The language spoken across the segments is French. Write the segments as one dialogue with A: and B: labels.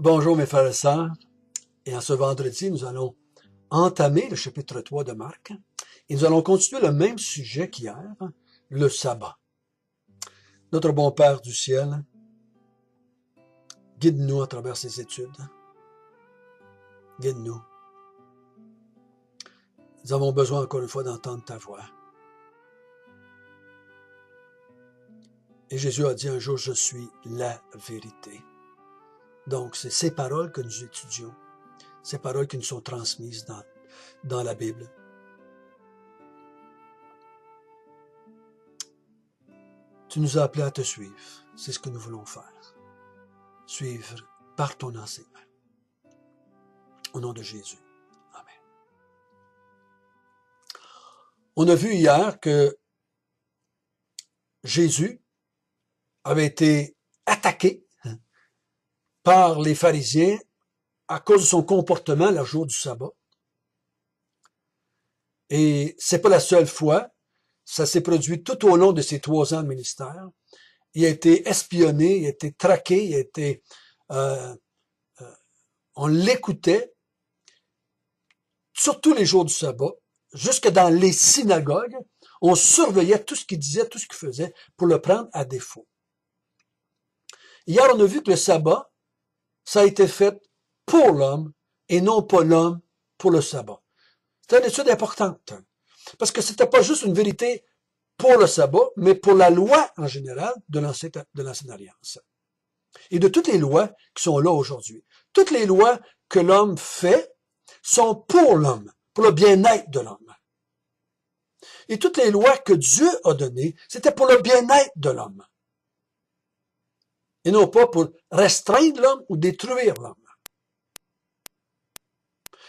A: Bonjour mes frères et sœurs, et en ce vendredi, nous allons entamer le chapitre 3 de Marc, et nous allons continuer le même sujet qu'hier, le sabbat. Notre bon Père du ciel, guide-nous à travers ces études, guide-nous. Nous avons besoin encore une fois d'entendre ta voix. Et Jésus a dit un jour, je suis la vérité. Donc, c'est ces paroles que nous étudions, ces paroles qui nous sont transmises dans la Bible. Tu nous as appelés à te suivre. C'est ce que nous voulons faire. Suivre par ton enseignement. Au nom de Jésus. Amen. On a vu hier que Jésus avait été attaqué par les pharisiens à cause de son comportement le jour du sabbat. Et c'est pas la seule fois. Ça s'est produit tout au long de ses 3 ans de ministère. Il a été espionné, il a été traqué, il a été, on l'écoutait, surtout les jours du sabbat, jusque dans les synagogues, on surveillait tout ce qu'il disait, tout ce qu'il faisait, pour le prendre à défaut. Hier, on a vu que le sabbat, ça a été fait pour l'homme, et non pas l'homme pour le sabbat. C'est une étude importante, parce que c'était pas juste une vérité pour le sabbat, mais pour la loi en général de l'Ancienne Alliance. Et de toutes les lois qui sont là aujourd'hui. Toutes les lois que l'homme fait sont pour l'homme, pour le bien-être de l'homme. Et toutes les lois que Dieu a données, c'était pour le bien-être de l'homme. Et non pas pour restreindre l'homme ou détruire l'homme.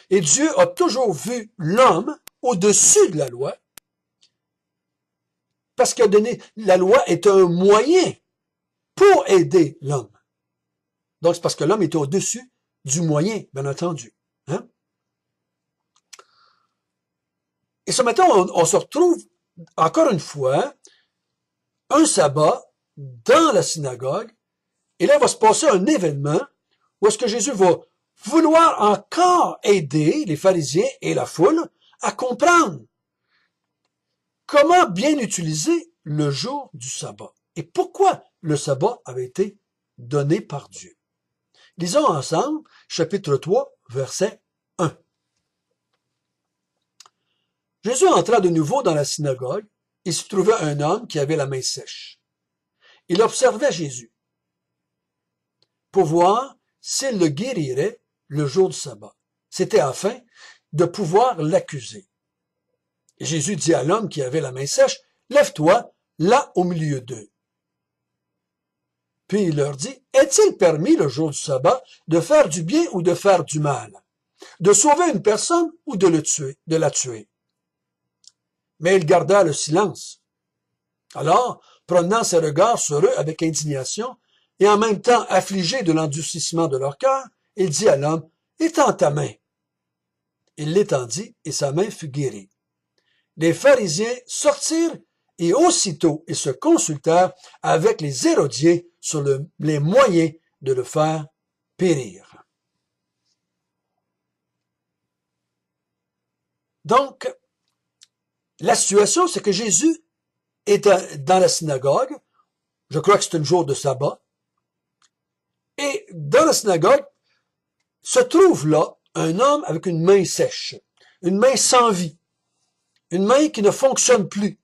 A: Et Dieu a toujours vu l'homme au-dessus de la loi, parce qu'il a donné, la loi est un moyen pour aider l'homme. Donc, c'est parce que l'homme est au-dessus du moyen, bien entendu. Hein? Et ce matin, on se retrouve, encore une fois, un sabbat dans la synagogue, et là, il va se passer un événement où est-ce que Jésus va vouloir encore aider les pharisiens et la foule à comprendre comment bien utiliser le jour du sabbat et pourquoi le sabbat avait été donné par Dieu. Lisons ensemble chapitre 3, verset 1. Jésus entra de nouveau dans la synagogue et s'y trouvait un homme qui avait la main sèche. Il observait Jésus pour voir s'il le guérirait le jour du sabbat. C'était afin de pouvoir l'accuser. Et Jésus dit à l'homme qui avait la main sèche, « Lève-toi, là au milieu d'eux. » Puis il leur dit, « Est-il permis le jour du sabbat de faire du bien ou de faire du mal? De sauver une personne ou de la tuer? » Mais il garda le silence. Alors, promenant ses regards sur eux avec indignation, et en même temps affligé de l'endurcissement de leur cœur, il dit à l'homme, « Étends ta main. » Il l'étendit, et sa main fut guérie. Les pharisiens sortirent, et aussitôt ils se consultèrent avec les Hérodiens sur les moyens de le faire périr. Donc, la situation, c'est que Jésus est dans la synagogue, je crois que c'est un jour de sabbat, et dans la synagogue se trouve là un homme avec une main sèche, une main sans vie, une main qui ne fonctionne plus.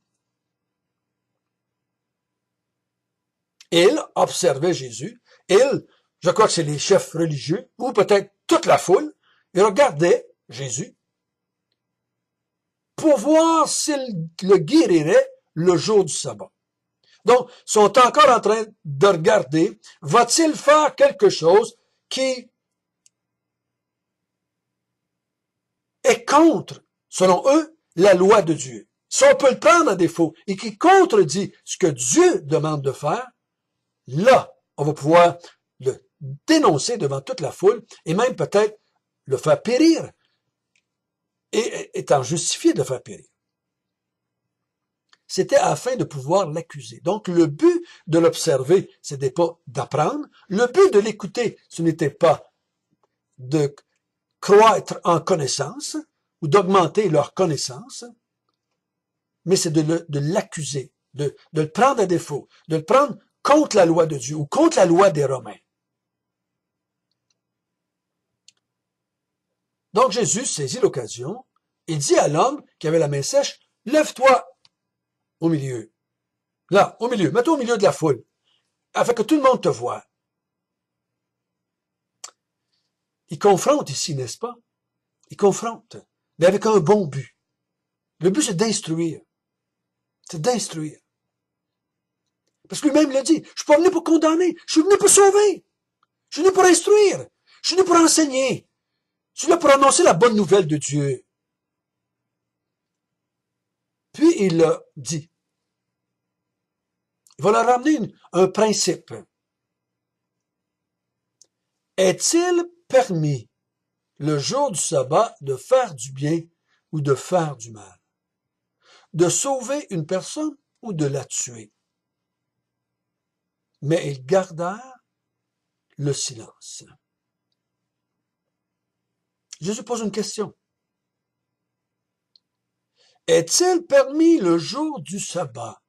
A: Il observait Jésus, je crois que c'est les chefs religieux, ou peut-être toute la foule, ils regardaient Jésus pour voir s'il le guérirait le jour du sabbat. Donc, ils sont encore en train de regarder, va-t-il faire quelque chose qui est contre, selon eux, la loi de Dieu. Si on peut le prendre à défaut et qui contredit ce que Dieu demande de faire, là, on va pouvoir le dénoncer devant toute la foule et même peut-être le faire périr et étant justifié de le faire périr. C'était afin de pouvoir l'accuser. Donc, le but de l'observer, ce n'était pas d'apprendre. Le but de l'écouter, ce n'était pas de croître en connaissance ou d'augmenter leur connaissance, mais c'est de l'accuser, de le prendre à défaut, de le prendre contre la loi de Dieu ou contre la loi des Romains. Donc Jésus saisit l'occasion et dit à l'homme qui avait la main sèche, « Lève-toi au milieu. » Là, au milieu, mets-toi au milieu de la foule, afin que tout le monde te voie. Il confronte ici, n'est-ce pas? Il confronte, mais avec un bon but. Le but, c'est d'instruire. C'est d'instruire. Parce que lui-même l'a dit, je suis pas venu pour condamner, je suis venu pour sauver. Je suis venu pour instruire. Je suis venu pour enseigner. Je suis là pour annoncer la bonne nouvelle de Dieu. Puis il a dit. Il va leur ramener un principe. Est-il permis, le jour du sabbat, de faire du bien ou de faire du mal? De sauver une personne ou de la tuer? Mais ils gardèrent le silence. Jésus pose une question. Est-il permis le jour du sabbat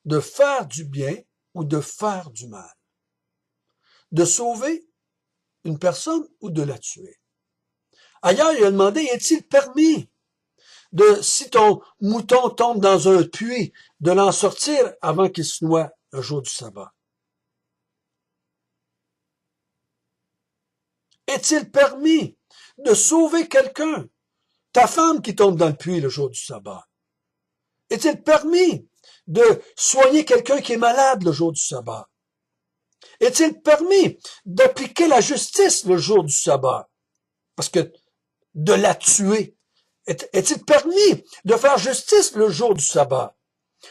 A: de faire du bien ou de faire du mal? De sauver une personne ou de la tuer? Ailleurs, il a demandé, est-il permis de, si ton mouton tombe dans un puits, de l'en sortir avant qu'il se noie le jour du sabbat? Est-il permis de sauver quelqu'un, ta femme qui tombe dans le puits le jour du sabbat? Est-il permis de soigner quelqu'un qui est malade le jour du sabbat? Est-il permis d'appliquer la justice le jour du sabbat? Parce que de la tuer. Est-il permis de faire justice le jour du sabbat?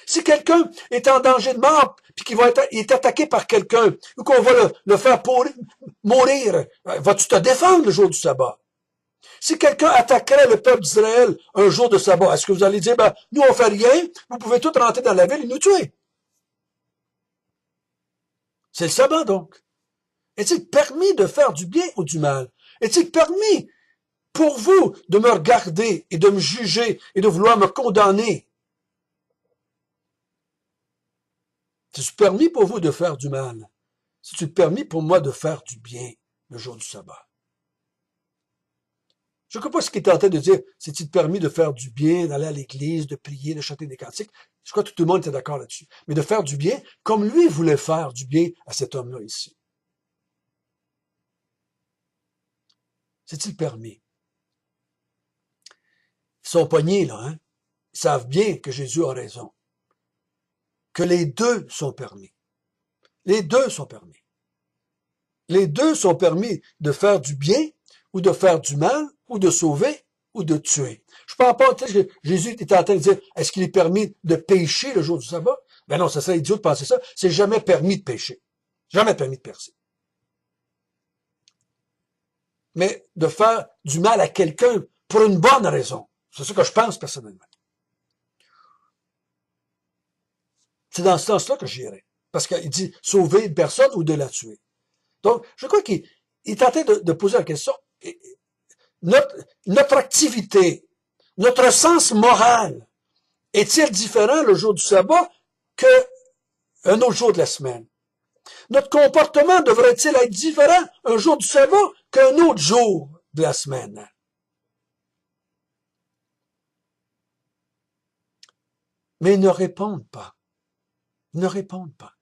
A: Si quelqu'un est en danger de mort, puis qu'il est attaqué par quelqu'un, ou qu'on va le faire mourir, vas-tu te défendre le jour du sabbat? Si quelqu'un attaquerait le peuple d'Israël un jour de sabbat, est-ce que vous allez dire, nous on fait rien, vous pouvez tous rentrer dans la ville et nous tuer? C'est le sabbat donc. Est-il permis de faire du bien ou du mal? Est-il permis pour vous de me regarder et de me juger et de vouloir me condamner? C'est-tu permis pour vous de faire du mal? C'est-tu permis pour moi de faire du bien le jour du sabbat? Je ne crois pas ce qu'il est en train de dire, c'est-il permis de faire du bien, d'aller à l'église, de prier, de chanter des cantiques? Je crois que tout le monde était d'accord là-dessus. Mais de faire du bien, comme lui voulait faire du bien à cet homme-là ici. C'est-il permis? Ils sont pognés, là, hein? Ils savent bien que Jésus a raison. Que les deux sont permis. Les deux sont permis. Les deux sont permis de faire du bien ou de faire du mal ou de sauver ou de tuer. Je ne parle pas, que Jésus est en train de dire, est-ce qu'il est permis de pécher le jour du sabbat? Ben non, ça serait idiot de penser ça. C'est jamais permis de pécher. Jamais permis de pécher. Mais de faire du mal à quelqu'un pour une bonne raison. C'est ce que je pense personnellement. C'est dans ce sens-là que j'irais. Parce qu'il dit sauver une personne ou de la tuer. Donc, je crois qu'il est en train de poser la question. Notre activité, notre sens moral, est-il différent le jour du sabbat qu'un autre jour de la semaine? Notre comportement devrait-il être différent un jour du sabbat qu'un autre jour de la semaine? Mais ils ne répondent pas. Ils ne répondent pas.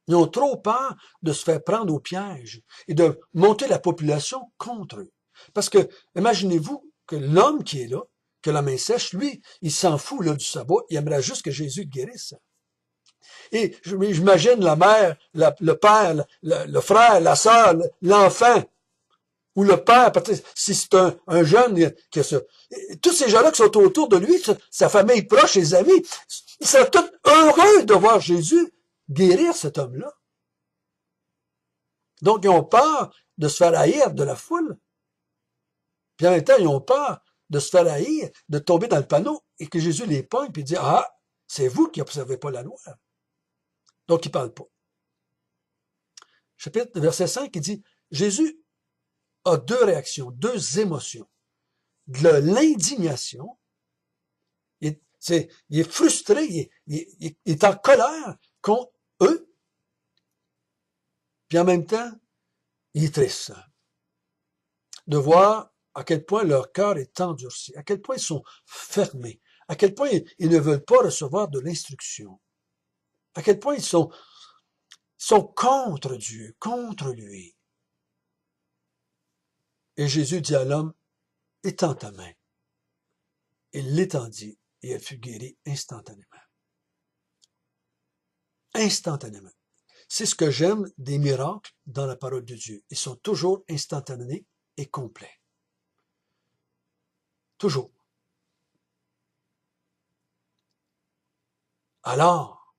A: Ils ont trop peur de se faire prendre au piège et de monter la population contre eux. Parce que, imaginez-vous que l'homme qui est là, que la main sèche, lui, il s'en fout là, du sabbat, il aimerait juste que Jésus le guérisse. Et j'imagine la mère, le père, le frère, la sœur, l'enfant, ou le père, peut-être si c'est un jeune qui a ça. Tous ces gens-là qui sont autour de lui, sa famille proche, ses amis, ils seraient tous heureux de voir Jésus guérir cet homme-là. Donc, ils ont peur de se faire haïr de la foule. Puis en même temps, ils ont peur de se faire haïr, de tomber dans le panneau et que Jésus les pogne et dit, ah, c'est vous qui n'observez pas la loi. Donc, ils ne parlent pas. Chapitre verset 5, il dit, Jésus a deux réactions, deux émotions. De l'indignation, il est frustré, il est en colère contre eux, puis en même temps, il est triste de voir à quel point leur cœur est endurci, à quel point ils sont fermés, à quel point ils ne veulent pas recevoir de l'instruction, à quel point ils sont contre Dieu, contre lui. Et Jésus dit à l'homme, étends ta main. Il l'étendit et elle fut guérie instantanément. Instantanément. C'est ce que j'aime des miracles dans la parole de Dieu. Ils sont toujours instantanés et complets. Toujours. Alors,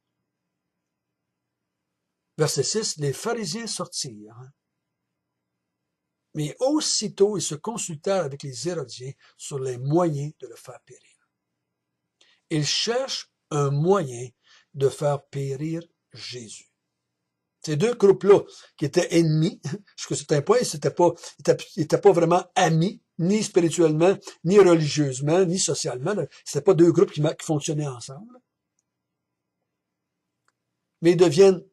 A: verset 6, les pharisiens sortirent. Mais aussitôt, ils se consultèrent avec les Hérodiens sur les moyens de le faire périr. Ils cherchent un moyen de faire périr Jésus. Ces deux groupes-là, qui étaient ennemis, jusqu'à un certain point, ils n'étaient pas vraiment amis, ni spirituellement, ni religieusement, ni socialement. C'était pas deux groupes qui fonctionnaient ensemble. Mais ils deviennent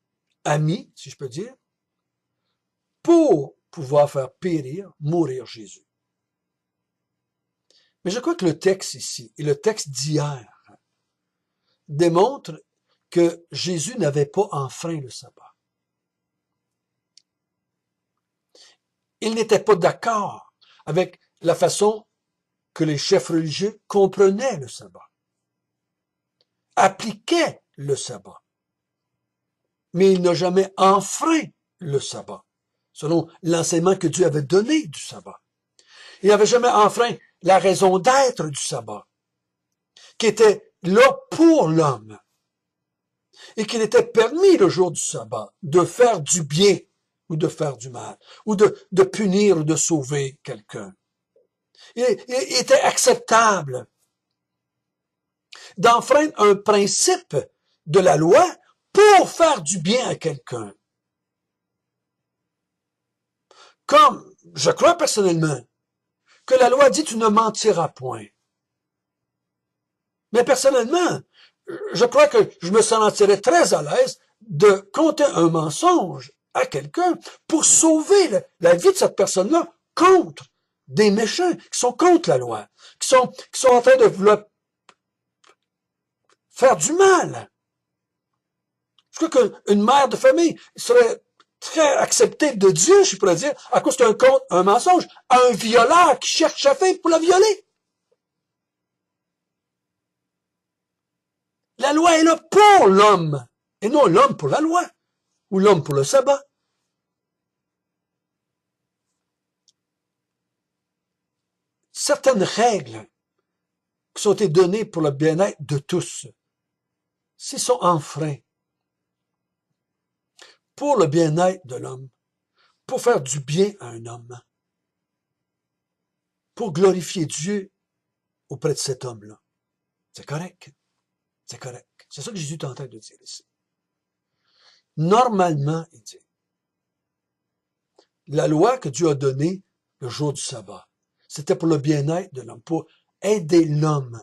A: amis, si je peux dire, pour pouvoir faire périr, mourir Jésus. Mais je crois que le texte ici, et le texte d'hier, démontre que Jésus n'avait pas enfreint le sabbat. Il n'était pas d'accord avec la façon que les chefs religieux comprenaient le sabbat, appliquaient le sabbat. Mais il n'a jamais enfreint le sabbat, selon l'enseignement que Dieu avait donné du sabbat. Il n'avait jamais enfreint la raison d'être du sabbat, qui était là pour l'homme, et qu'il était permis le jour du sabbat de faire du bien ou de faire du mal, ou de punir ou de sauver quelqu'un. Il était acceptable d'enfreindre un principe de la loi pour faire du bien à quelqu'un. Comme je crois personnellement que la loi dit tu ne mentiras point. Mais personnellement, je crois que je me sentirais très à l'aise de conter un mensonge à quelqu'un pour sauver la vie de cette personne-là contre des méchants qui sont contre la loi, qui sont en train de faire du mal. Je crois qu'une mère de famille serait très acceptée de Dieu, je pourrais dire, à cause d'un mensonge, à un violeur qui cherche sa fille pour la violer. La loi est là pour l'homme, et non l'homme pour la loi, ou l'homme pour le sabbat. Certaines règles qui sont été données pour le bien-être de tous, s'ils sont enfreints, pour le bien-être de l'homme, pour faire du bien à un homme, pour glorifier Dieu auprès de cet homme-là. C'est correct. C'est correct. C'est ça que Jésus est en train de dire ici. Normalement, il dit, la loi que Dieu a donnée le jour du sabbat, c'était pour le bien-être de l'homme, pour aider l'homme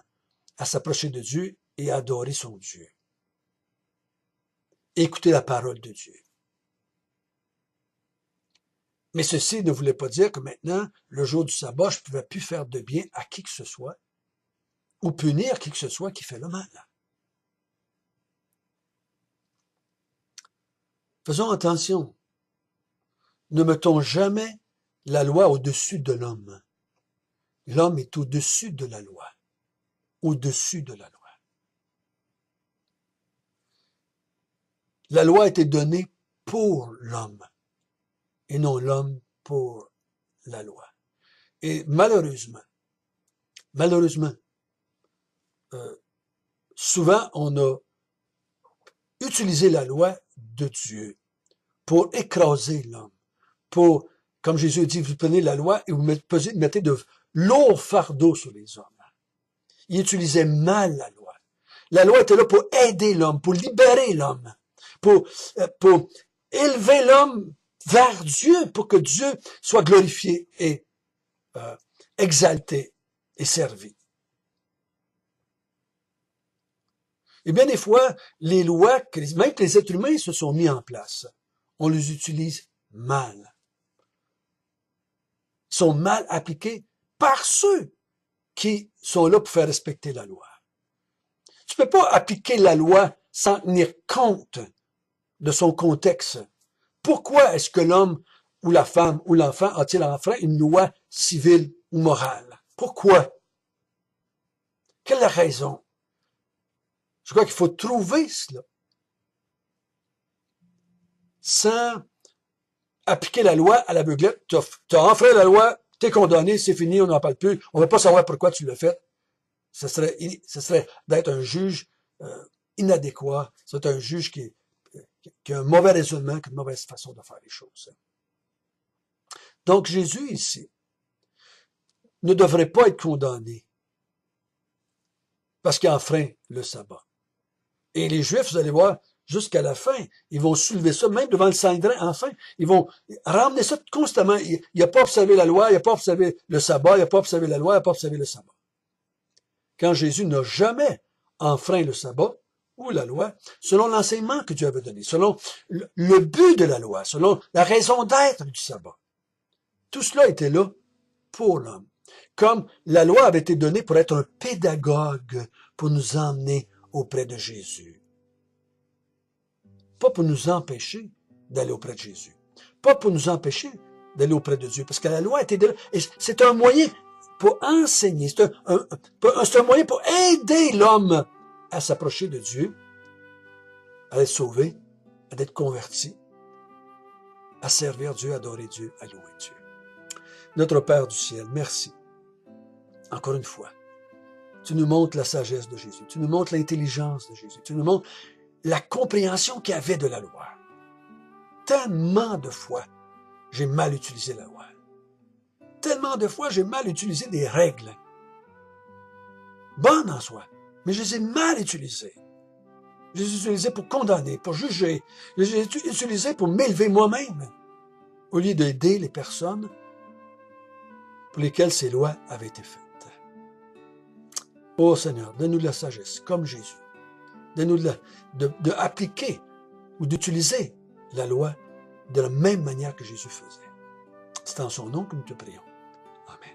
A: à s'approcher de Dieu et à adorer son Dieu. Écouter la parole de Dieu. Mais ceci ne voulait pas dire que maintenant, le jour du sabbat, je ne pouvais plus faire de bien à qui que ce soit, ou punir qui que ce soit qui fait le mal. Faisons attention. Ne mettons jamais la loi au-dessus de l'homme. L'homme est au-dessus de la loi. Au-dessus de la loi. La loi a été donnée pour l'homme et non l'homme pour la loi. Et malheureusement, souvent on a utilisé la loi de Dieu pour écraser l'homme, pour, comme Jésus dit, vous prenez la loi et vous mettez de lourds fardeaux sur les hommes. Il utilisait mal la loi. La loi était là pour aider l'homme, pour libérer l'homme, pour élever l'homme vers Dieu pour que Dieu soit glorifié et exalté et servi. Et bien des fois, les lois, même que les êtres humains se sont mis en place, on les utilise mal. Ils sont mal appliqués par ceux qui sont là pour faire respecter la loi. Tu peux pas appliquer la loi sans tenir compte de son contexte. Pourquoi est-ce que l'homme ou la femme ou l'enfant a-t-il enfreint une loi civile ou morale? Pourquoi? Quelle est la raison? Je crois qu'il faut trouver cela. Sans appliquer la loi à l'aveuglette, tu as enfreint la loi, tu es condamné, c'est fini, on n'en parle plus, on ne va pas savoir pourquoi tu l'as fait. Ce serait d'être un juge inadéquat, c'est un juge qui a un mauvais raisonnement, qui a une mauvaise façon de faire les choses. Donc Jésus ici ne devrait pas être condamné parce qu'il enfreint le sabbat. Et les Juifs, vous allez voir, jusqu'à la fin, ils vont soulever ça, même devant le Sanhédrin, enfin, ils vont ramener ça constamment. Il n'a pas observé la loi, il n'a pas observé le sabbat, il n'a pas observé la loi, il n'a pas observé le sabbat. Quand Jésus n'a jamais enfreint le sabbat ou la loi, selon l'enseignement que Dieu avait donné, selon le but de la loi, selon la raison d'être du sabbat. Tout cela était là pour l'homme. Comme la loi avait été donnée pour être un pédagogue, pour nous emmener auprès de Jésus. Pas pour nous empêcher d'aller auprès de Jésus. Pas pour nous empêcher d'aller auprès de Dieu. Parce que la loi était de là. Et c'est un moyen pour enseigner. C'est un moyen pour aider l'homme à s'approcher de Dieu, à être sauvé, à être converti, à servir Dieu, à adorer Dieu, à louer Dieu. Notre Père du ciel, merci. Encore une fois, tu nous montres la sagesse de Jésus. Tu nous montres l'intelligence de Jésus. Tu nous montres la compréhension qu'il y avait de la loi. Tellement de fois, j'ai mal utilisé la loi. Tellement de fois, j'ai mal utilisé des règles. Bonnes en soi, mais je les ai mal utilisées. Je les ai utilisées pour condamner, pour juger. Je les ai utilisées pour m'élever moi-même, au lieu d'aider les personnes pour lesquelles ces lois avaient été faites. Oh Seigneur, donne-nous de la sagesse, comme Jésus. Donne-nous de appliquer ou d'utiliser la loi de la même manière que Jésus faisait. C'est en son nom que nous te prions. Amen.